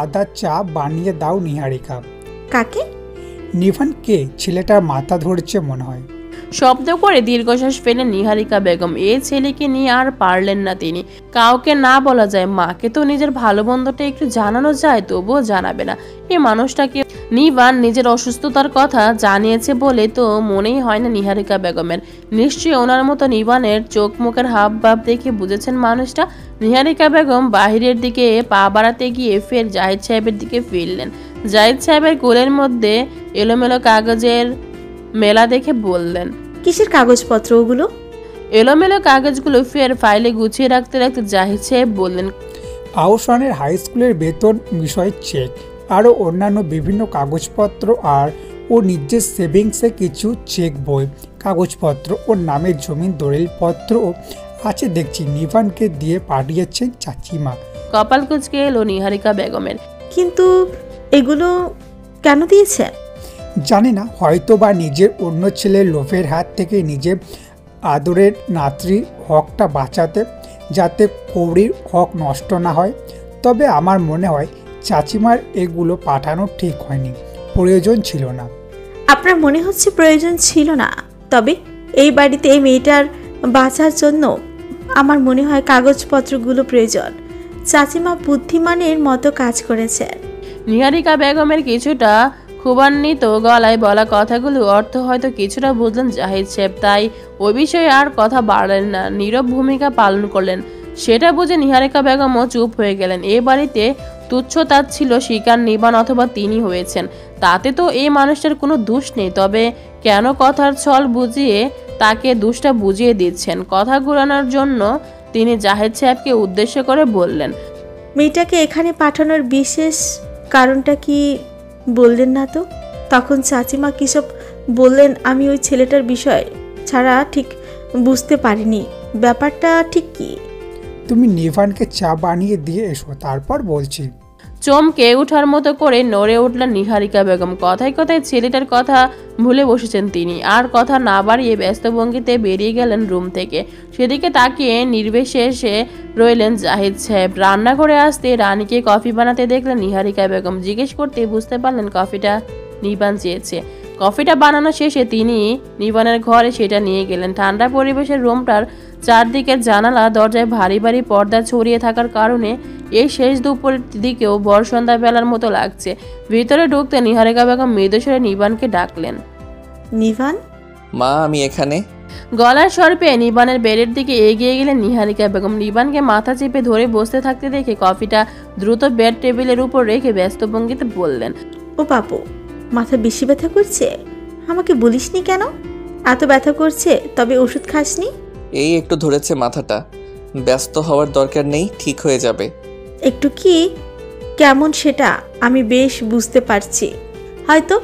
আদা চা বানিয়ে দাও নিহারিকা। কাকে? নিভানকে। ছেলেটার মাথা ধরেছে মনে হয়। শব্দ করে দীর্ঘশ্বাস ফেলেন নিহারিকা বেগম। এই ছেলেকে নিয়ে আর পারলেন না তিনি। কাউকে না বলা যায়, মাকে তো নিজের ভালো মন্দটা একটু জানানো যায়, তবুও জানাবে না এই মানুষটাকে। নিভান নিজের অসুস্থতার কথা জানিয়েছে বলে তো মনেই হয় না নিহারিকা বেগমের। নিশ্চয়ই ওনার মতো নিভানের চোখ মুখের হাব ভাব দেখে বুঝেছেন মানুষটা। নিহারিকা বেগম বাহিরের দিকে পা বাড়াতে গিয়ে ফের জাহিদ সাহেবের দিকে ফিরলেন। জাহিদ সাহেবের কোলের মধ্যে এলোমেলো কাগজের মেলা দেখে বললেন, কিসের কাগজপত্র ওগুলো? এলোমেলো কাগজগুলো ফের ফাইলে গুছিয়ে রাখতে রাখতে জাহিদ সাহেব বললেন, আহসানের হাই স্কুলের বেতন বিষয়ে চেক, আরও অন্যান্য বিভিন্ন কাগজপত্র, আর ও নিজের সেভিংসে কিছু চেক বই, কাগজপত্র, ওর নামের জমির দলিলপত্র আছে দেখছি। নিভানকে দিয়ে পাঠিয়েছেন চাচিমা। কপাল কুঁচকে এলো নিহারিকা বেগমের। কিন্তু এগুলো কেন দিয়েছেন? জানি না, হয়তো বা নিজের অন্য ছেলের লোভের হাত থেকে নিজের আদরের নাতরির হকটা বাঁচাতে, যাতে কৌড়ির হক নষ্ট না হয়। তবে আমার মনে হয় চাচিমার এগুলো পাঠানো ঠিক হয়নি, প্রয়োজন ছিল না। আপনার মনে হচ্ছে প্রয়োজন ছিল না? তবে এই বাড়িতে এই মেয়েটার বাঁচার জন্য আমার মনে হয় কাগজপত্রগুলো প্রয়োজন। চাচিমা বুদ্ধিমানের মতো কাজ করেছেন। নিহারিকা বেগমের কিছুটা ক্ষুবান্বিত গলায় বলা কথাগুলো অর্থ হয়তো কিছুটা বুঝলেন জাহিদ সাহেব, তাই ওই বিষয়ে আর কথা বাড়লেন না, নীরব ভূমিকা পালন করলেন। সেটা বুঝে নিহারিকা বেগমও চুপ হয়ে গেলেন। এ বাড়িতে তুচ্ছ-তাচ্ছিল্য শিকার নিবান অথবা তিনি হয়েছেন, তাতে তো এই মানুষটার কোনো দোষ নেই। তবে কেন কথার ছল বুঝিয়ে তাকে দোষটা বুঝিয়ে দিচ্ছেন? কথা ঘুরানোর জন্য তিনি জাহিদ সাহেবকে উদ্দেশ্য করে বললেন, মেয়েটাকে এখানে পাঠানোর বিশেষ কারণটা কি বললেন না তো? তখন চাচিমা কিসব বললেন আমি ওই ছেলেটার বিষয় ছাড়া ঠিক বুঝতে পারিনি। ব্যাপারটা ঠিক কি? তুমি নিভানকে চা বানিয়ে দিয়ে এসো, তারপর বলছি। চমকে উঠার মতো করে নড়ে উঠলেন নিহারিকা বেগম। কথায় কথায় ছেলেটার কথা ভুলে বসেছেন তিনি। আর কথা না বাড়িয়ে ব্যস্ত ভঙ্গিতে বেরিয়ে গেলেন রুম থেকে। সেদিকে তাকিয়ে নির্বিশেষে রইলেন জাহিদ সাহেব। রান্নাঘরে আসতে রানীকে কফি বানাতে দেখলেন নিহারিকা বেগম। জিজ্ঞেস করতে বুঝতে পারলেন কফিটা নিবান চেয়েছে। কফিটা বানানো শেষে তিনি নিবানের ঘরে সেটা নিয়ে গেলেন। ঠান্ডা পরিবেশের রুমটার চারদিকের জানালা দরজায় ভারী ভারী পর্দা ছড়িয়ে থাকার কারণে এই শেষ দুপুরের দিকেও ভর সন্ধ্যা বেলার মতো লাগছে। ভিতরে ঢুকতে নিহারিকা বেগম মৃদুস্বরে নিবানকে ডাকলেন, নিভান। মা, আমি এখানে। গলার স্বর পেয়ে নিবানের বেডের দিকে এগিয়ে গেলেন নিহারিকা বেগম। নিবানকে মাথা চেপে ধরে বসতে থাকতে দেখে কফিটা দ্রুত বেড টেবিলের উপর রেখে ব্যস্ত ভঙ্গিতে বললেন, ও বাপু, মাথা বেশি ব্যথা করছে? আমাকে বলিসনি কেন? এত ব্যথা করছে তবে ওষুধ খাসনি? এই একটু ধরেছে মাথাটা, ব্যস্ত হওয়ার দরকার নেই, ঠিক হয়ে যাবে। একটু কি কেমন সেটা আমি বেশ বুঝতে পারছি। হয়তো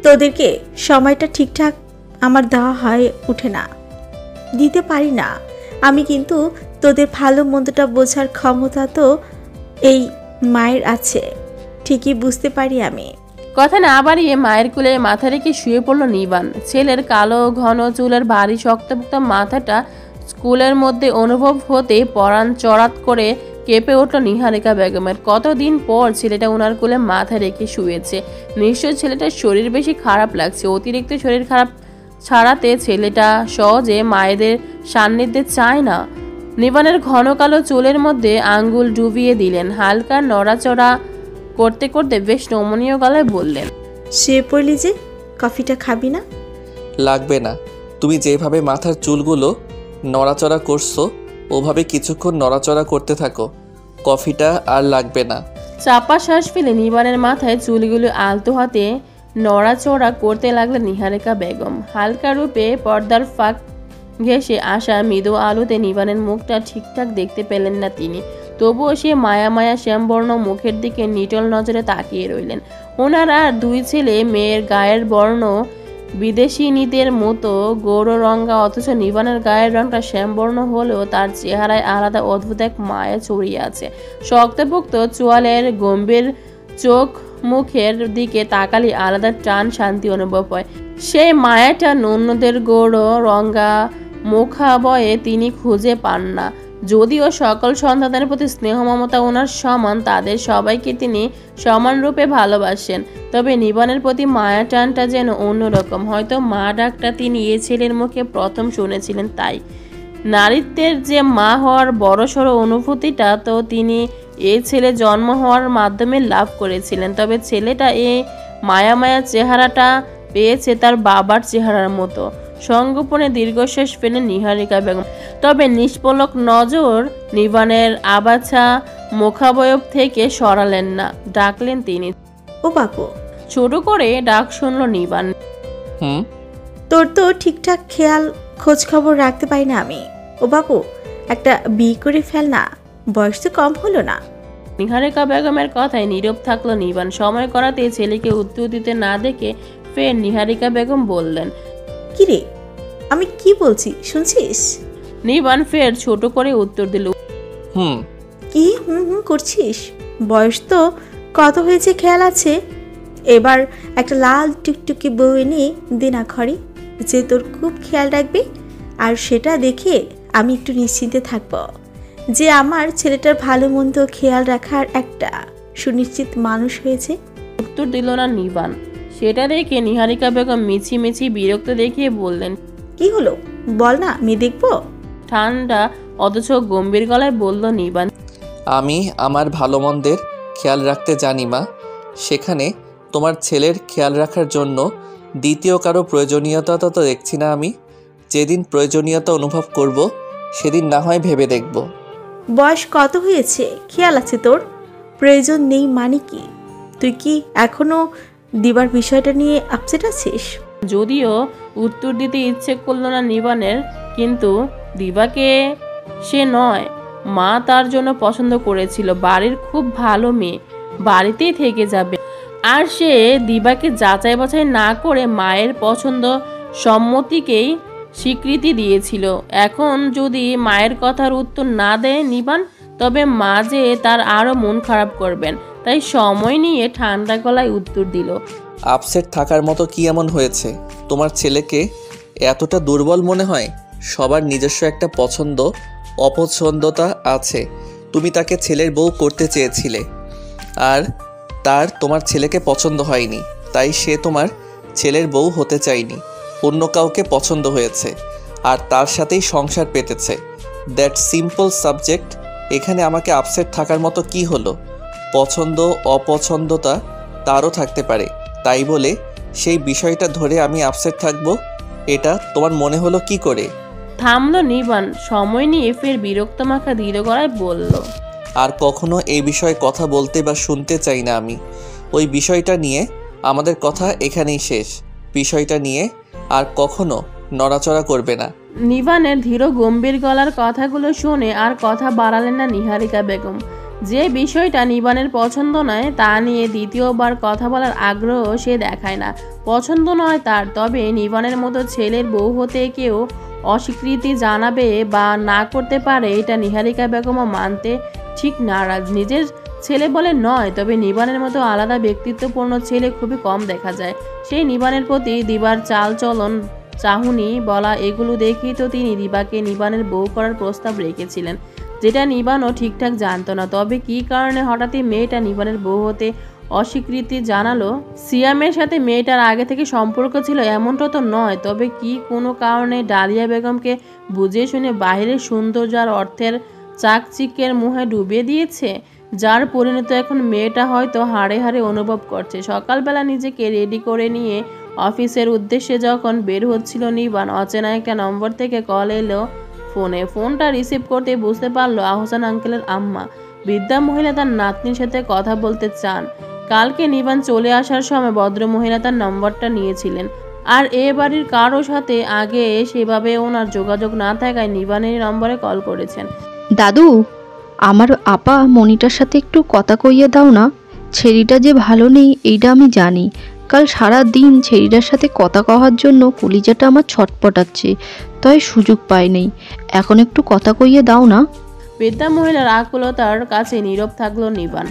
তোদেরকে সময়টা ঠিকঠাক আমার দেওয়া হয় উঠে না, দিতে পারি না আমি, কিন্তু তোদের ভালো মন্দটা বোঝার ক্ষমতা তো এই মায়ের আছে, ঠিকই বুঝতে পারি আমি। কথা না বাড়িয়ে মায়ের কোলে মাথা রেখে শুয়ে পড়ল নিবান। ছেলের কালো ঘন চুলের ভারী শক্তপোক্ত মাথাটা স্কুলের মধ্যে অনুভব হতে পরাণ চড়াত করে কেঁপে উঠল নিহারিকা বেগমের। কতদিন পর ছেলেটা ওনার কোলে মাথা রেখে শুয়েছে। নিশ্চয় ছেলেটার শরীর বেশি খারাপ লাগছে। অতিরিক্ত শরীর খারাপ ছাড়াতে ছেলেটা সহজে মায়েদের সান্নিধ্যে চায় না। নিবানের ঘন কালো চুলের মধ্যে আঙ্গুল ডুবিয়ে দিলেন। হালকা নড়াচড়া করতে করতে বেশ নমনীয় গলায় বললেন, শুয়ে পড়লি যে, কফিটা খাবি না? লাগবে না, তুমি যেভাবে মাথার চুলগুলো নড়াচড়া করছো ওভাবে কিছুক্ষণ নড়াচড়া করতে থাকো, কফিটা আর লাগবে না। চাপা শ্বাস ফেলে নিবানের মাথায় চুলগুলো আলতো হাতে নড়াচড়া করতে লাগলেন নিহারিকা বেগম। হালকা রূপে পর্দার ফাঁক ঘেঁষে আসা মৃদু আলোতে নিবানের মুখটা ঠিকঠাক দেখতে পেলেন না তিনি। তবুও সে মায়া মায়া শ্যামবর্ণ মুখের দিকে নিটল নজরে তাকিয়ে রইলেন। ওনারা দুই ছেলে মেয়ের গায়ের বর্ণ বিদেশিনীদের মতো গৌর রঙা, অথচ নিবানের গায়ের রংটা শ্যামবর্ণ হলেও তার চেহারায় আলাদা অদ্ভুত এক মায়া ছড়িয়ে আছে। শক্তপোক্ত চোয়ালের গম্ভীর চোখ মুখের দিকে তাকালে আলাদা টান শান্তি অনুভব হয়। সেই মায়াটা অন্যদের গৌর রঙা মুখাবয়ে তিনি খুঁজে পান না। যদিও সকল সন্তানের প্রতি স্নেহ মমতা ওনার সমান, তাদের সবাইকে তিনি সমানরূপে ভালোবাসেন। তবে নিবানের প্রতি মায়া টানটা যেন অন্যরকম। হয়তো মা ডাকটা তিনি এ ছেলের মুখে প্রথম শুনেছিলেন, তাই নারীত্বের যে মা হওয়ার বড়সড় অনুভূতিটা তো তিনি এ ছেলে জন্ম হওয়ার মাধ্যমে লাভ করেছিলেন। তবে ছেলেটা এই মায়া মায়া চেহারাটা পেয়েছে তার বাবার চেহারার মতো। সংগোপনে দীর্ঘশ্বাস ফেলেন নিহারিকা বেগম, তবে নিষ্পলক নজর নিবানের আবাছা মুখাবয়ব থেকে সরালেন না। ডাকলেন তিনি, ও বাপু। ছোট করে ডাক শুনল নিবান। হুম। তোর তো ঠিকঠাক খেয়াল খোঁজ খবর রাখতে পারি না আমি। ও বাপু, একটা বিয়ে করে ফেল না, বয়স তো কম হলো না। নিহারিকা বেগমের কথায় নীরব থাকলো নিবান। সময় করাতে ছেলেকে উত্তর দিতে না দেখে ফের নিহারিকা বেগম বললেন, কিরে, আমি কি বলছি শুনছিস? নিবান ফের ছোট করে উত্তর দিল, হুম। কি হুম হুম করছিস? বয়স তো কত হয়েছে খেয়াল আছে? এবার একটা লাল টুকটুকি বউ এনে দে না ঘরে, যে তোর খুব খেয়াল রাখবে। আর সেটা দেখে আমি একটু নিশ্চিন্তে থাকব যে আমার ছেলেটার ভালো মন্দ খেয়াল রাখার একটা সুনিশ্চিত মানুষ হয়েছে। উত্তর দিল না নিবান। সেটা দেখে নিহারিকা বেগম মিছি মিছি বিরক্ত দেখিয়ে বললেন, কি হলো বল না, মেয়ে দেখবো। ঠান্ডা অথচ গম্ভীর গলায় বলল নিবান, আমি আমার ভালো মন্দের খেয়াল রাখতে জানি মা। সেখানে তোমার ছেলের খেয়াল রাখার জন্য দ্বিতীয় কারো প্রয়োজনীয়তা তো দেখছি না আমি। যেদিন প্রয়োজনীয়তা অনুভব করব সেদিন না হয় ভেবে দেখব। বয়স কত হয়েছে খেয়াল আছে তোর? প্রয়োজন নেই মানে কি? তুই কি এখনো দিবার বিষয়টা নিয়ে আপসেট আছিস? যদিও উত্তর দিতে ইচ্ছে করলো না নিবানের, কিন্তু দিবাকে সে নয়, মা তার জন্য পছন্দ করেছিল। বাড়ির খুব ভালো মেয়ে, বাড়িতেই থেকে যাবে। আর সে দিবাকে যাচাই বাছাই না করে মায়ের পছন্দ সম্মতিকেই স্বীকৃতি দিয়েছিল। এখন যদি মায়ের কথার উত্তর না দেয় নিবান, তবে মা যে তার আরও মন খারাপ করবেন। তাই সময় নিয়ে ঠান্ডা গলায় উত্তর দিল, আপসেট থাকার মতো কি এমন হয়েছে? তোমার ছেলেকে এতটা দুর্বল মনে হয়? সবার নিজস্ব একটা পছন্দ অপছন্দতা আছে। তুমি তাকে ছেলের বউ করতে চেয়েছিলে, আর তার তোমার ছেলেকে পছন্দ হয়নি, তাই সে তোমার ছেলের বউ হতে চায়নি, অন্য কাউকে পছন্দ হয়েছে আর তার সাথেই সংসার পেতেছে। That simple subject. এখানে আমাকে আপসেট থাকার মতো কি হলো? পছন্দ অপছন্দতা তারও থাকতে পারে, তাই বলে সেই বিষয়টা ধরে আমি আপসেট থাকবো, এটা তোমার মনে হলো কি করে? থামলো নিবান। সময় নিয়ে ফের বিরক্ত মাখা দৃঢ় গলায় বলল, আর কখনো এই বিষয়ে কথা বলতে বা শুনতে চাই না আমি। ওই বিষয়টা নিয়ে আমাদের কথা এখানেই শেষ। বিষয়টা নিয়ে আর কখনো নড়াচড়া করবে না। নিবানের ধীর গম্ভীর গলার কথাগুলো শুনে আর কথা বাড়ালেন না নিহারিকা বেগম। যে বিষয়টা নিবানের পছন্দ নয় তা নিয়ে দ্বিতীয়বার কথা বলার আগ্রহ সে দেখায় না। পছন্দ নয় তার, তবে নিবানের মতো ছেলের বউ হতে কেউ অস্বীকৃতি জানাবে বা না করতে পারে এটা নিহারিকা বেগমও মানতে ঠিক নারাজ। নিজের ছেলে বলে নয়, তবে নিবানের মতো আলাদা ব্যক্তিত্বপূর্ণ ছেলে খুবই কম দেখা যায়। সেই নিবানের প্রতি দিবার চাল চলন চাহুনি বলা এগুলো দেখেই তো তিনি দিবাকে নিবানের বউ করার প্রস্তাব রেখেছিলেন, যেটা নিবানও ঠিকঠাক জানতো না। তবে কী কারণে হঠাৎই মেয়েটা নিবানের বউ হতে অস্বীকৃতি জানালো? সিয়ামের সাথে মেয়েটার আগে থেকে সম্পর্ক ছিল এমনটা তো নয়, তবে কি কোনো কারণে ডালিয়া বেগমকে বুঝিয়ে শুনে বাহিরের সৌন্দর্য আর অর্থের চাকচিক্যের মুহে ডুবিয়ে দিয়েছে, যার পরিণত এখন মেয়েটা হয়তো হাড়ে হাড়ে অনুভব করছে। সকালবেলা নিজেকে রেডি করে নিয়ে অফিসের উদ্দেশ্যে যখন বের হচ্ছিল নিবান, অচেনা একটা নম্বর থেকে কল এলো ফোনটা রিসিভ করতে বুঝতে পারলো আহসান আঙ্কেলের আম্মা। বৃদ্ধা মহিলা তার নাতনির সাথে কথা বলতে চান। কালকে নিবান চলে আসার সময় ভদ্র মহিলা তার নম্বরটা নিয়েছিলেন, আর এ বাড়ির কারো সাথে আগে সেভাবে ওনার যোগাযোগ না থাকায় নিবানের নম্বরে কল করেছেন। দাদু, আমার আপা মনিটার সাথে একটু কথা কইয়ে দাও না। ছেলেটা যে ভালো নেই এইটা আমি জানি। কাল সারা দিন ছেলেটার সাথে কথা কওয়ার জন্য কলিজাটা আমার ছটপটাচ্ছে, তাই সুযোগ পাই নেই। এখন একটু কথা কইয়ে দাও না। বৃদ্ধা মহিলার আকুলতার কাছে নীরব থাকলো নিবান।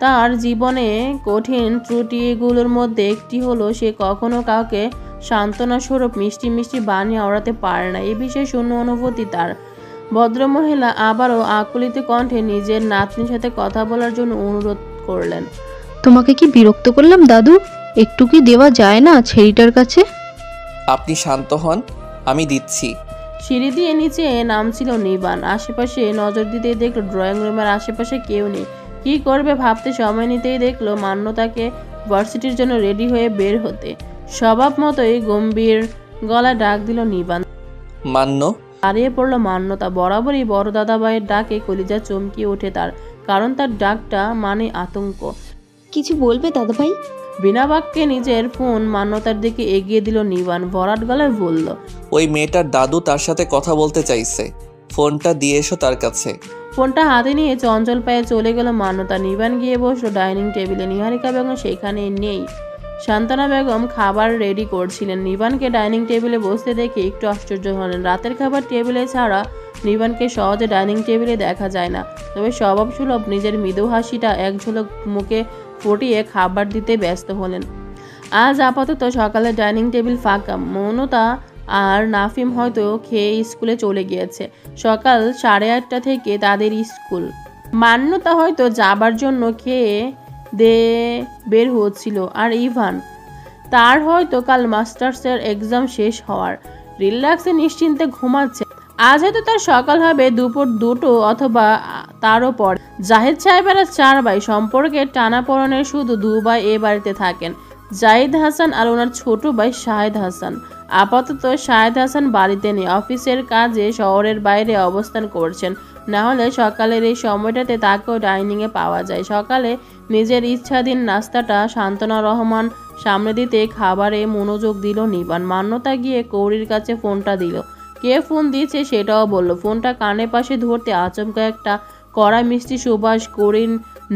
তার জীবনে কঠিন ত্রুটিগুলোর মধ্যে একটি হলো সে কখনো কাউকে সান্ত্বনা স্বরূপ মিষ্টি মিষ্টি বাণী আওড়াতে পারে না। এ বিষয়ে শূন্য অনুভূতি তার। ভদ্রমহিলা আবারও আকুলিত কণ্ঠে নিজের নাতনির সাথে কথা বলার জন্য অনুরোধ করলেন। তোমাকে কি বিরক্ত করলাম দাদু? একটু কি দেওয়া যায় না ছেলেটার কাছে? আপনি শান্ত হন, আমি দিচ্ছি। সিঁড়ি দিয়ে নিচে নামছিল নিবান। আশেপাশে নজর দিতেই দেখলো ড্রয়িং রুমের আশেপাশে কেউ নেই। কি করবে ভাবতে সময় নিতেই দেখলো মান্যতাকে ভার্সিটির জন্য রেডি হয়ে বের হতে। স্বভাব মতোই গম্ভীর গলায় ডাক দিল নিবান। মান্য। দাঁড়িয়ে পড়লো মান্যতা। বরাবরই বড় দাদাভাইয়ের ডাকে কলিজা চমকিয়ে ওঠে তার, কারণ তার ডাকটা মানে আতঙ্ক। কিছু বলবে দাদাভাই? বিনা বাক্যে নিজের ফোন মান্যতার দিকে এগিয়ে দিল নিবান। ভরাট গলায় বলল, ওই মেয়েটার দাদু তার সাথে কথা বলতে চাইছে, ফোনটা দিয়ে এসো তার কাছে। ফোনটা হাতে নিয়ে চঞ্চল পায়ে চলে গেল মান্যতা। নিবান গিয়ে বসলো ডাইনিং টেবিলে। নিহারিকা বেগম সেখানে নেই। শান্তনা বেগম খাবার রেডি করছিলেন। নিবানকে ডাইনিং টেবিলে বসতে দেখে একটু আশ্চর্য হলেন। রাতের খাবার টেবিলে ছাড়া নিবানকে সহজে ডাইনিং টেবিলে দেখা যায় না। তবে স্বভাবসুলভ নিজের মৃদু হাসিটা এক ঝলক মুখে ফুটিয়ে খাবার দিতে ব্যস্ত হলেন। আজ আপাতত সকালে ডাইনিং টেবিল ফাঁকা। মৌনতা আর নাফিম হয়তো খেয়ে স্কুলে চলে গিয়েছে। সকাল 8:30 থেকে তাদের স্কুল। মান্যতা হয়তো যাবার জন্য খেয়ে বের হচ্ছিল। আর ইভান, তার হয়তো কাল মাস্টার্সের এক্সাম শেষ হওয়ার, রিল্যাক্সে নিশ্চিন্তে ঘুমাচ্ছে। আজ হয়তো তার সকাল হবে দুপুর 2টো অথবা তারও পরে। জাহিদ সাহেবেরা 4 ভাই, সম্পর্কের টানাপোড়েনের শুধু 2 ভাই এ বাড়িতে থাকেন, জাহিদ হাসান আর ওনার ছোট ভাই শাহেদ হাসান। আপাতত শাহেদ হাসান বাড়িতে নেই, অফিসের কাজে শহরের বাইরে অবস্থান করছেন। না হলে সকালের এই সময়টাতে তাকেও ডাইনিংয়ে পাওয়া যায়। সকালে নিজের ইচ্ছাধীন নাস্তাটা শান্তনা রহমান সামনে দিতে খাবারে মনোযোগ দিল নিবান। মান্যতা গিয়ে কৌরির কাছে ফোনটা দিল। কে ফোন দিয়েছে সেটাও বলল। ফোনটা কানের পাশে ধরতে আচমকা একটা কড়া মিষ্টি সুবাস কৌরির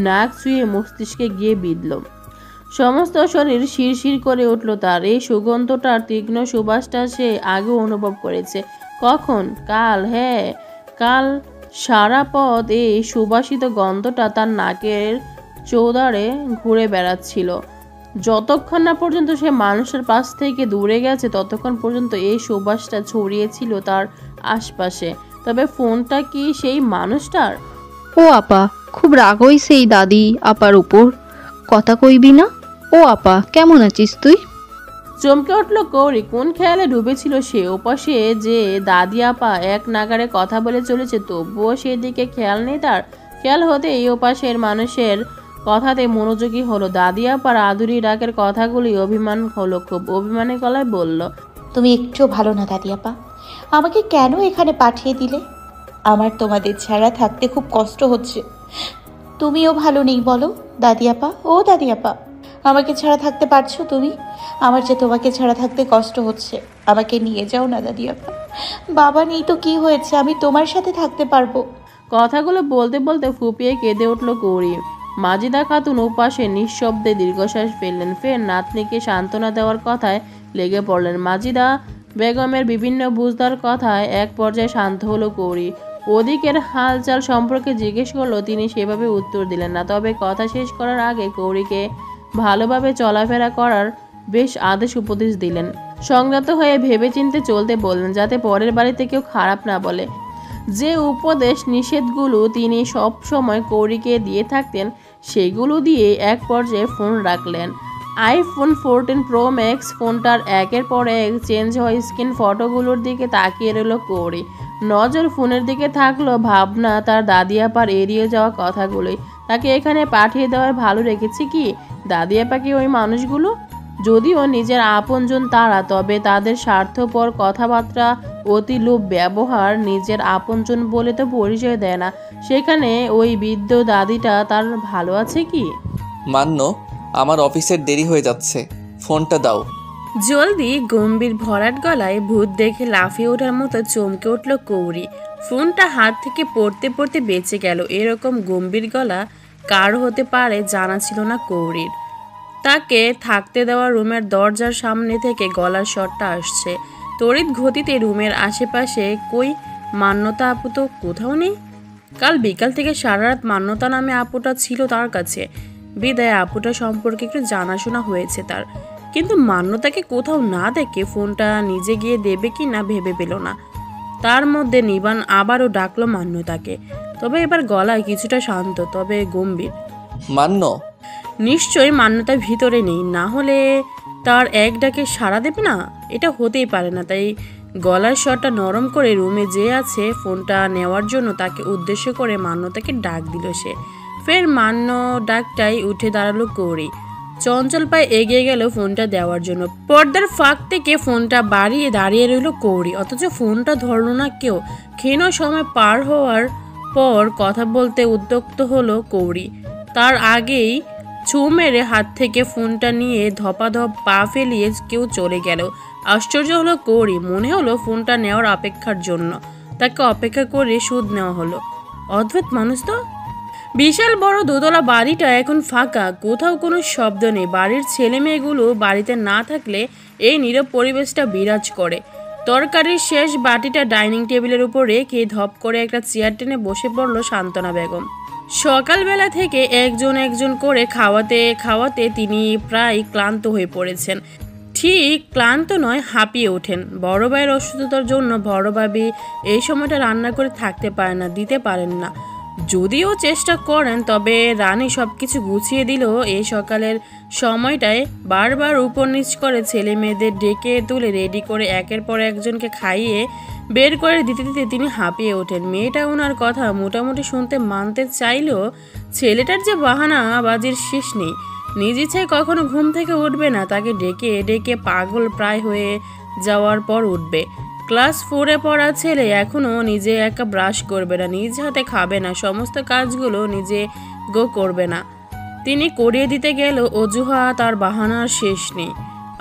নাক ছুঁয়ে মস্তিষ্কে গিয়ে বিঁধল। সমস্ত শরীর শিরশির করে উঠল তার। এই সুগন্ধটার তীক্ষ্ণ সুবাসটা সে আগেও অনুভব করেছে। কখন? কাল। হ্যাঁ, কাল সারা পথ এই সুবাসিত গন্ধটা তার নাকের চৌদারে ঘুরে বেড়াচ্ছিল। যতক্ষণ না পর্যন্ত সে মানুষের পাশ থেকে দূরে গেছে ততক্ষণ পর্যন্ত এই সুবাসটা ছড়িয়েছিল তার আশপাশে। তবে ফোনটা কি সেই মানুষটার? ও আপা, খুব রাগ হইছে এই দাদি আপার উপর, কথা কইবি না? ও আপা, কেমন আছিস তুই? চমকে উঠল কৌরি। কোন খেয়ালে ডুবেছিল সে? ওপাশে যে দাদি আপা এক নাগারে কথা বলে চলেছে, তবুও সেদিকে খেয়াল নেই তার। খেয়াল হতে এই ওপাশের মানুষের কথাতে মনোযোগী হলো। দাদি আপার আদুরি ডাকের কথাগুলি অভিমান হলো। খুব অভিমানী গলায় বলল, তুমি একটু ভালো না দাদি আপা, আমাকে কেন এখানে পাঠিয়ে দিলে? আমার তোমাদের ছাড়া থাকতে খুব কষ্ট হচ্ছে। তুমিও ভালো নেই বলো দাদি আপা। ও দাদি আপা, আমাকে ছাড়া থাকতে পারছো তুমি? আমার যে তোমাকে ছাড়া থাকতে কষ্ট হচ্ছে। আমাকে নিয়ে যাও না দাদি আপা। বাবা নেই তো কি হয়েছে, আমি তোমার সাথে থাকতে পারবো। কথাগুলো বলতে বলতে ফুপিয়ে কেঁদে উঠল কৌরি। মাজিদা খাতুন ওপাশে নিঃশব্দে দীর্ঘশ্বাস ফেললেন। ফের নাতনিকে সান্ত্বনা দেওয়ার কথায় লেগে পড়লেন। মাজিদা বেগমের বিভিন্ন বুঝদার কথায় এক পর্যায়ে শান্ত হলো কৌরি। ওদিকের হালচাল সম্পর্কে জিজ্ঞেস করলো, তিনি সেভাবে উত্তর দিলেন না। তবে কথা শেষ করার আগে কৌরিকে ভালোভাবে চলাফেরা করার বেশ আদেশ উপদেশ দিলেন। সংযত হয়ে ভেবেচিন্তে চলতে বললেন, যাতে পরের বাড়িতে কেউ খারাপ না বলে। যে উপদেশ নিষেধগুলো তিনি সব সময় কৌরিকে দিয়ে থাকতেন সেগুলো দিয়ে এক পর্যায়ে ফোন রাখলেন। আইফোন 14 প্রো ম্যাক্স ফোনটার একের পর এক চেঞ্জ হওয়া স্ক্রিন ফটোগুলোর দিকে তাকিয়ে রইল কৌরি। নজর ফোনের দিকে থাকলো ভাবনা তার দাদি আপার এড়িয়ে যাওয়া কথাগুলোই। তাকে এখানে পাঠিয়ে দেওয়ায় ভালো রেখেছে কি দাদি আপাকে ওই মানুষগুলো? যদিও নিজের আপনজন তারা, তবে তাদের স্বার্থপর কথাবার্তা, অতিলোভ ব্যবহার নিজের আপনজন বলে তো পরিচয় দেয় না। সেখানে ওই বৃদ্ধ দাদিটা তার ভালো আছে কি? মান্য, আমার অফিসের দেরি হয়ে যাচ্ছে, ফোনটা দাও। জলদি। গম্ভীর ভরাট গলায় ভূত দেখে লাফিয়ে ওঠার মতো চমকে উঠল কৌরি। ফোনটা হাত থেকে পড়তে পড়তে বেঁচে গেল। এরকম গম্ভীর গলা কার হতে পারে জানা ছিল না কৌরির। তাকে থাকতে দেওয়া রুমের দরজার সামনে থেকে গলার শটটা আসছে। তড়িৎ গতিতে রুমের আশেপাশে কই মান্যতা আপু তো কোথাও নেই। কাল বিকাল থেকে সারা রাত মান্যতা নামে আপুটা ছিল তার কাছে, বিদায় আপুটা সম্পর্কে একটু জানাশোনা হয়েছে তার। কিন্তু মান্যতাকে কোথাও না দেখে ফোনটা নিজে গিয়ে দেবে কি না ভেবে পেল না। তার মধ্যে নিবান আবারও ডাকলো মান্যতাকে, তবে এবার গলায় কিছুটা শান্ত তবে গম্ভীর। মান্য। নিশ্চয়ই মান্যতা ভিতরে নেই, না হলে তার এক ডাকে সাড়া দেবে না, এটা হতেই পারে না। তাই গলার স্বরটা নরম করে রুমে যে আছে ফোনটা নেওয়ার জন্য তাকে উদ্দেশ্য করে মান্যতাকে ডাক দিল সে। ফের মান্য ডাকটাই উঠে দাঁড়ালো কৌরি, চঞ্চল পায়ে এগিয়ে গেল ফোনটা দেওয়ার জন্য। পর্দার ফাঁক থেকে ফোনটা বাড়িয়ে দাঁড়িয়ে রইল কৌরি, অথচ ফোনটা ধরলো না কেউ। ক্ষীণ সময় পার হওয়ার পর কথা বলতে উদ্যক্ত হলো কৌরি, তার আগেই ছু মেরে হাত থেকে ফোনটা নিয়ে ধপাধপ পা ফেলিয়ে কেউ চলে গেল। আশ্চর্য হলো কৌরি, মনে হলো ফোনটা নেওয়ার অপেক্ষার জন্য তাকে অপেক্ষা করে সুদ নেওয়া হলো। অদ্ভুত মানুষ তো। বিশাল বড় দোতলা বাড়িটা এখন ফাঁকা, কোথাও কোনো শব্দ নেই। বাড়ির ছেলে মেয়েগুলো বাড়িতে না থাকলে এই নীরব পরিবেশটা বিরাজ করে। তরকারির শেষ বাটিটা ডাইনিং টেবিলের উপর রেখে ধপ করে একটা চেয়ার টেনে বসে পড়ল সান্তনা বেগম। সকালবেলা থেকে একজন একজন করে খাওয়াতে খাওয়াতে তিনি প্রায় ক্লান্ত হয়ে পড়েছেন। ঠিক ক্লান্ত নয়, হাঁপিয়ে ওঠেন। বড় ভাইয়ের অসুস্থতার জন্য বড় ভাবি এই সময়টা রান্না করে থাকতে পারে না, দিতে পারেন না। যদিও চেষ্টা করেন, তবে রানী সব কিছু গুছিয়ে দিল। এই সকালের সময়টায় বারবার উপর নিচ করে ছেলে মেয়েদের ডেকে তুলে রেডি করে একের পর একজনকে খাইয়ে বের করে দিতে দিতে তিনি হাঁপিয়ে ওঠেন। মেয়েটা ওনার কথা মোটামুটি শুনতে মানতে চাইলেও ছেলেটার যে বাহানা বাজির শেষ নেই। নিজ ইচ্ছায় কখনো ঘুম থেকে উঠবে না, তাকে ডেকে ডেকে পাগল প্রায় হয়ে যাওয়ার পর উঠবে। ক্লাস 4-এ পড়া ছেলে এখনও নিজে একা ব্রাশ করবে না, নিজ হাতে খাবে না, সমস্ত কাজগুলো নিজে করবে না। তিনি করিয়ে দিতে গেল অজুহাত আর বাহানার শেষ নেই।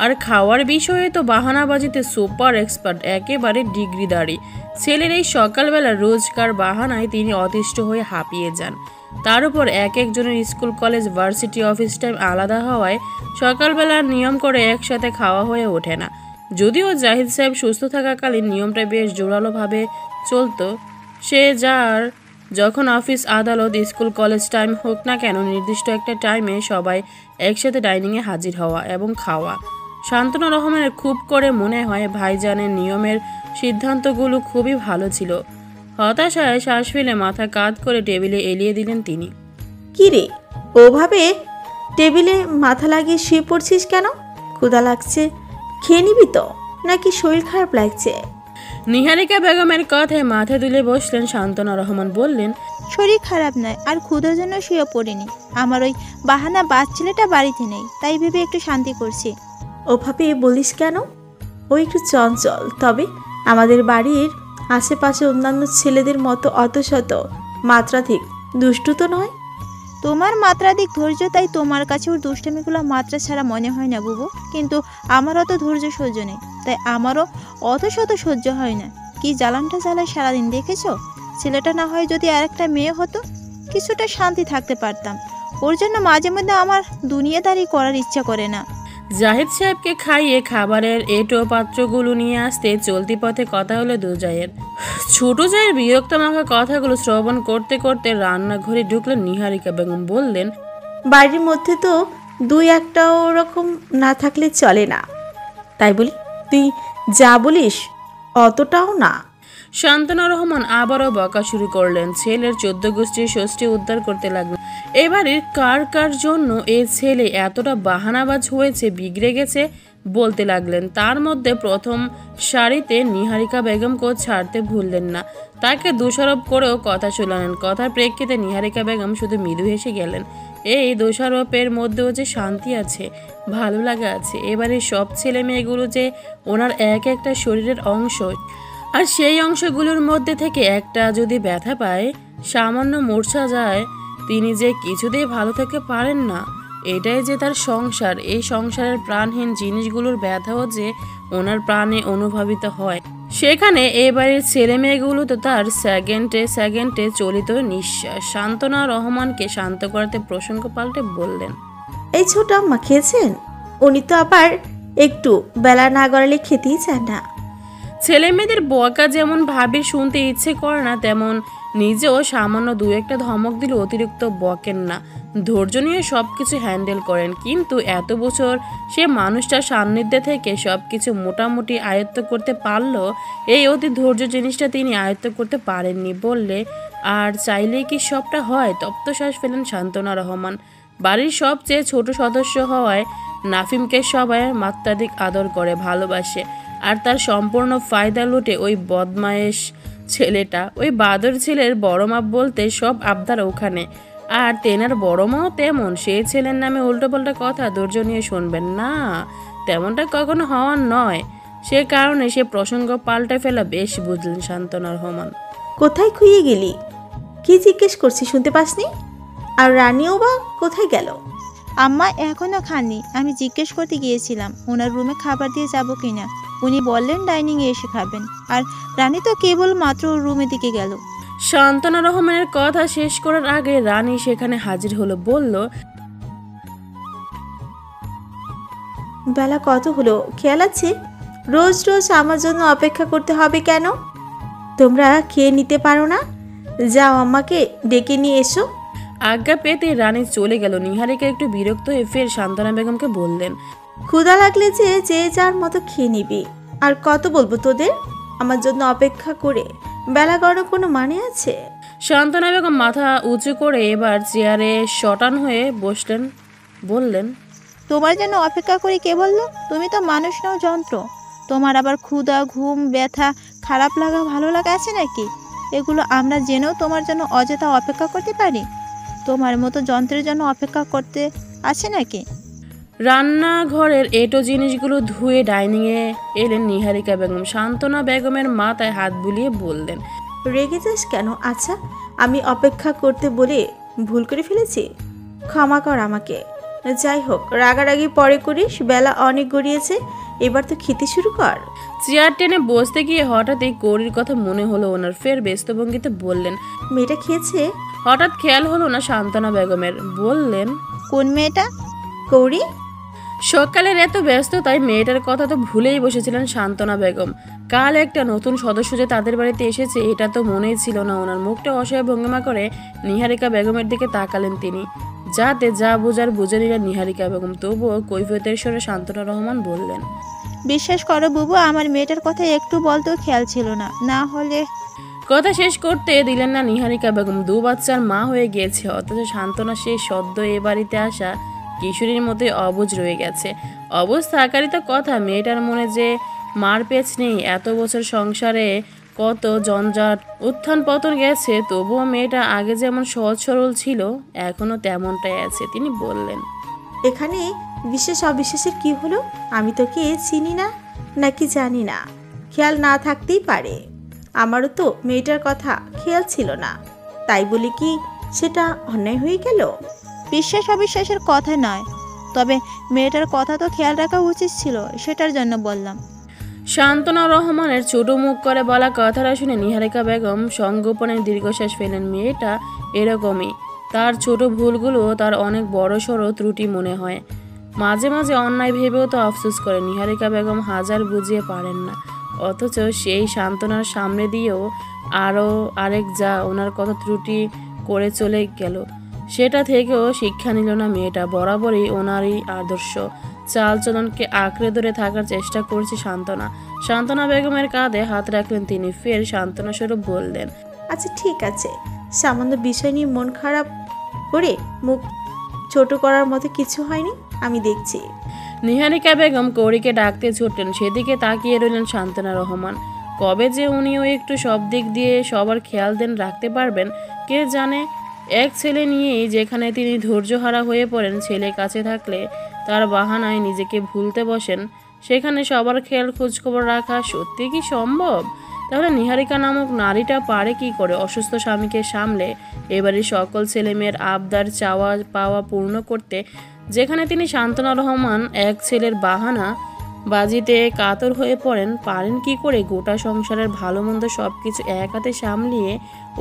আর খাওয়ার বিষয়ে তো বাহানাবাজিতে সুপার এক্সপার্ট, একেবারে ডিগ্রিদারি। ছেলের এই সকালবেলা রোজকার বাহানায় তিনি অতিষ্ঠ হয়ে হাঁপিয়ে যান। তার উপর এক একজনের school college varsity office time আলাদা হওয়ায় সকালবেলার নিয়ম করে একসাথে খাওয়া হয়ে ওঠে না। যদিও জাহিদ সাহেব সুস্থ থাকাকালীন নিয়মটা বেশ জোরালোভাবে চলতো। সে যার যখন অফিস আদালত স্কুল কলেজ টাইম হোক না কেন, নির্দিষ্ট একটা টাইমে সবাই একসাথে ডাইনিংয়ে হাজির হওয়া এবং খাওয়া। শান্তনা রহমানের খুব করে মনে হয় ভাইজানের নিয়মের সিদ্ধান্তগুলো খুবই ভালো ছিল। হতাশায় শ্বাস ফেলে মাথা কাঁধ করে টেবিলে এলিয়ে দিলেন তিনি। কি রে, ওভাবে টেবিলে মাথা লাগিয়ে শুয়ে পড়ছিস কেন? ক্ষুধা লাগছে, খেয়ে নিবি তো, নাকি শরীর খারাপ লাগছে? নিহারিকা বেগমের কথায় মাথা তুলে বসলেন শান্তনা রহমান, বললেন, শরীর খারাপ নয়, আর ক্ষুধার জন্য শুয়ে পড়িনি। আমার ওই বাহানা বাজ ছেলেটা বাড়িতে নেই, তাই ভেবে একটু শান্তি করছি। ওভাবে বলিস কেন? ও একটু চঞ্চল, তবে আমাদের বাড়ির আশেপাশে অন্যান্য ছেলেদের মতো অত শত মাত্রাধিক দুষ্টু তো নয়। তোমার মাত্রাধিক ধৈর্য, তাই তোমার কাছে ওর দুষ্টামিগুলো মাত্রা ছাড়া মনে হয় না বুবু। কিন্তু আমার অত ধৈর্য সহ্য নেই, তাই আমারও অত শত সহ্য হয় না। কি জ্বালানটা জ্বালায় সারাদিন, দেখেছো? ছেলেটা না হয় যদি আরেকটা মেয়ে হতো, কিছুটা শান্তি থাকতে পারতাম। ওর জন্য মাঝে মধ্যে আমার দুনিয়াদারি করার ইচ্ছা করে না। জাহিদ সাহেবকে খাইয়ে খাবারের এঁটো পাত্রগুলো নিয়ে আসতে চলতি পথে কথা হলো দুজায়ের। ছোট জায়ের বিরক্ত মাখা কথাগুলো শ্রবণ করতে করতে রান্নাঘরে ঢুকলেন নিহারিকা বেগম, বললেন, বাড়ির মধ্যে তো দুই একটা ওরকম না থাকলে চলে না, তাই বলি তুই যা বলিস অতটাও না। শান্তনা রহমান আবারও বকা শুরু করলেন। ছেলের 14 গোষ্ঠীর ষষ্ঠী উদ্ধার করতে লাগলেন। এবারে কার কার জন্য এ ছেলে এতটা বাহানাবাজ হয়েছে, বিগড়ে গেছে বলতে লাগলেন। তার মধ্যে প্রথম সারিতে নিহারিকা বেগমকেও ছাড়তে ভুললেন না। তাকে দোষারোপ করেও কথা শোনালেন। কথার প্রেক্ষিতে নিহারিকা বেগম শুধু মৃদু হেসে গেলেন। এই দোষারোপের মধ্যেও যে শান্তি আছে, ভালো লাগা আছে। এবারে সব ছেলে মেয়েগুলো যে ওনার এক একটা শরীরের অংশ, আর সেই অংশগুলোর মধ্যে থেকে একটা যদি ব্যথা পায়, সামান্য মূর্ছা যায়, তিনি যে কিছুতেই ভালো থাকতে পারেন না। এটাই যে তার সংসার। এই সংসারের প্রাণহীন জিনিসগুলোর ব্যথাও যে ওনার প্রাণে অনুভবিত হয়। সেখানে এবারের ছেলে মেয়েগুলো তো তার সেকেন্ডে সেকেন্ডে চলিত নিঃশ্বাস। শান্তনা রহমানকে শান্ত করাতে প্রসঙ্গ পাল্টে বললেন, এই ছোট আম্মা খেয়েছেন? উনি তো আবার একটু বেলা না গড়ালে খেতেই চান না। ছেলে মেয়েদের বকা যেমন ভাবে শুনতে ইচ্ছে করে না, তেমন নিজেও সামান্য দু একটা ধমক দিলে অতিরিক্ত বকেন না, ধৈর্য নিয়ে সব কিছু হ্যান্ডেল করেন। কিন্তু এত বছর সে মানুষটার সান্নিধ্যে থেকে সব কিছু মোটামুটি আয়ত্ত করতে পারলো, এই অতি ধৈর্য জিনিসটা তিনি আয়ত্ত করতে পারেননি বললে আর চাইলেই কি সবটা হয়? তপ্তশ্বাস ফেলেন শান্তনা রহমান। বাড়ির সবচেয়ে ছোট সদস্য হওয়ায় নাফিমকে সবাই মাত্রাধিক আদর করে, ভালোবাসে। আর তার সম্পূর্ণ ফায়দা লুটে ওই বদমায়েশ ছেলেটা। ওই বাদর ছেলের বড় মা বলতে সব আবদার ওখানে। আর তেনার বড় মাও তেমন। সেই ছেলের নামে উল্টোপাল্টা কথা ধৈর্য নিয়ে শুনবেন না, তেমনটা কখনো হওয়ার নয়। সে কারণে সে প্রসঙ্গ পাল্টে ফেলা বেশ বুঝলেন শান্তনা রহমান। কোথায় খুইয়ে গেলি? কি জিজ্ঞেস করছি শুনতে পাসনি? আর রানীও বা কোথায় গেল? আম্মা এখনো খাননি। আমি জিজ্ঞেস করতে গিয়েছিলাম ওনার রুমে খাবার দিয়ে যাব কিনা। উনি বললেন ডাইনিংয়ে এসে খাবেন। আর রানী তো কেবল মাত্র রুমের দিকে গেল। শান্তনা রহমানের কথা শেষ করার আগে রানী সেখানে হাজির হলো, বলল, বেলা কত হলো খেয়াল আছে? রোজ রোজ আমার জন্য অপেক্ষা করতে হবে কেন? তোমরা খেয়ে নিতে পারো না? যাও আমাকে ডেকে নিয়ে এসো। আজ্ঞা পেতে রানী চলে গেল। নিহারিকা একটু বিরক্ত হয়ে ফের শান্তনা বেগমকে বললেন, ক্ষুধা লাগলে যে যার মতো খেয়ে নিবি। আর কত বলবো তোদের আমার জন্য অপেক্ষা করে? বেলা গড়ার কোনো মানে আছে? শান্তনা বেগম মাথা উঁচু করে এবার চেয়ারে শটান হয়ে বসলেন, বললেন, তোমার জন্য অপেক্ষা করি কে বললো? তুমি তো মানুষ নাও, যন্ত্র। তোমার আবার ক্ষুধা, ঘুম, ব্যথা, খারাপ লাগা, ভালো লাগা আছে নাকি? এগুলো আমরা জেনেও তোমার জন্য অযথা অপেক্ষা করতে পারি? তোমার মতো যন্ত্রের জন্য অপেক্ষা করতে আছে নাকি? রান্নাঘরের এটো জিনিসগুলো ধুয়ে ডাইনিংয়ে এলেন নিহারিকা বেগম। শান্তনা বেগমের মাথায় হাত বুলিয়ে বললেন, রেগে যাস কেন? আচ্ছা, আমি অপেক্ষা করতে বলে ভুল করে ফেলেছি, ক্ষমা কর আমাকে। যাই হোক, রাগারাগি পরে করিস, বেলা অনেক গড়িয়েছে, এবার তো খেতে শুরু কর। চেয়ার টেনে বসতে গিয়ে হঠাৎই কৌরির কথা মনে হলো ওনার। ফের ব্যস্ত ভঙ্গিতে বললেন, মেয়েটা খেয়েছে? হঠাৎ খেয়াল হলো না শান্তনা বেগমের, বললেন, কোন মেয়েটা? কৌরি? সকালের এত ব্যস্ততায় মেয়েটার কথা তো ভুলেই বসেছিলেন শান্তনা বেগম। কাল একটা নতুন সদস্য যে তাদের বাড়িতে এসেছে এটা তো মনেই ছিল না ওনার। মুখটা অসহায় ভঙ্গিমা করে নিহারিকা বেগমের দিকে তাকালেন তিনি, যাতে যা বোঝার বুঝে নিলেন নিহারিকা বেগম। তবুও কৈফিয়তের স্বরে শান্তনা রহমান বললেন, বিশ্বাস করো বুবু, আমার মেয়েটার কথা একটু বলতেও খেয়াল ছিল না। না হলে। কথা শেষ করতে দিলেন না নিহারিকা বেগম। দু বাচ্চার মা হয়ে গিয়েছে, অথচ শান্তনা সেই সদ্য এ বাড়িতে আসা কিশোরীর মতোই অবুঝ রয়ে গেছে। অবুঝ থাকারই তো কথা। মেয়েটার মনে যে মার পেচ নেই। এত বছর সংসারে কত জঞ্জাট, উত্থান পতন গেছে, তবুও মেয়েটা আগে যেমন সহজ সরল ছিল এখনো তেমনটাই আছে। তিনি বললেন, এখানে বিশ্বাস অবিশ্বাসের কি হলো? আমি তোকে চিনি না নাকি জানি না, খেয়াল না থাকতেই পারে। আমারও তো মেয়েটার কথা খেয়াল ছিল না, তাই বলে কি সেটা অন্যায় হয়ে গেল? বিশ্বাস অবিশ্বাসের কথা নয়, তবে মেয়েটার কথা তো খেয়াল রাখা উচিত ছিল, সেটার জন্য বললাম। শান্তনা রহমানের ছোট মুখ করে বলা কথাটা শুনে নিহারিকা বেগম সংগোপনের দীর্ঘশ্বাস ফেলেন। মেয়েটা এরকমই, তার ছোট ভুলগুলো তার অনেক বড় সড়ো ত্রুটি মনে হয়। মাঝে মাঝে অন্যায় ভেবেও তো আফসোস করে। নিহারিকা বেগম হাজার বুঝিয়ে পারেন না, অথচ সেই সান্ত্বনার সামনে দিয়েও আরও আরেক যা ওনার কত ত্রুটি করে চলে গেল, সেটা থেকেও শিক্ষা নিল না মেয়েটা। বরাবরই ওনারই আদর্শ চালচলনকে আঁকড়ে ধরে থাকার চেষ্টা করছে শান্তনা। শান্তনা বেগমের কাঁধে হাত রাখলেন তিনি, ফের শান্তনা স্বরূপ বললেন, আচ্ছা ঠিক আছে, সামান্য বিষয় নিয়ে মন খারাপ করে মুখ ছোট করার মতো কিছু হয়নি, আমি দেখছি। নিহারিকা বেগম কৌরিকে ডাকতে ছুটলেন, সেদিকে তাকিয়ে রইলেন শান্তনা রহমান। কবে যে উনিও একটু সব দিক দিয়ে সবার খেয়াল দেন রাখতে পারবেন কে জানে। এক ছেলে নিয়েই যেখানে তিনি ধৈর্যহারা হয়ে পড়েন, ছেলে কাছে থাকলে তার বাহানায় নিজেকে ভুলতে বসেন, সেখানে সবার খেয়াল খোঁজখবর রাখা সত্যি কি সম্ভব? তাহলে নিহারিকা নামক নারীটা পারে কি করে অসুস্থ স্বামীকে সামলে এবারে সকল ছেলেমেয়ের আবদার চাওয়া পাওয়া পূর্ণ করতে? যেখানে তিনি শান্তনা রহমান এক ছেলের বাহানা বাজিতে কাতর হয়ে পড়েন, পারেন কি করে গোটা সংসারের ভালো মন্দ সব কিছু এক হাতে সামলিয়ে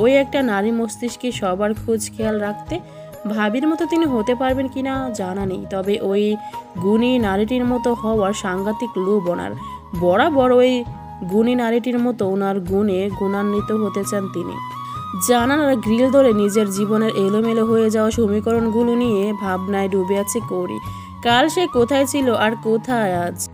ওই একটা নারী মস্তিষ্কে সবার খোঁজ খেয়াল রাখতে? ভাবির মতো তিনি হতে পারবেন কিনা জানা নেই, তবে ওই গুণী নারীটির মতো হওয়ার সাংঘাতিক লোভ ওনার। বরাবর ওই গুণী নারীটির মতো ওনার গুণে গুণান্বিত হতে চান তিনি। জানালার গ্রিল ধরে নিজের জীবনের এলোমেলো হয়ে যাওয়া সমীকরণগুলো নিয়ে ভাবনায় ডুবে আছে কৌরি। কাল সে কোথায় ছিল আর কোথায় আজ।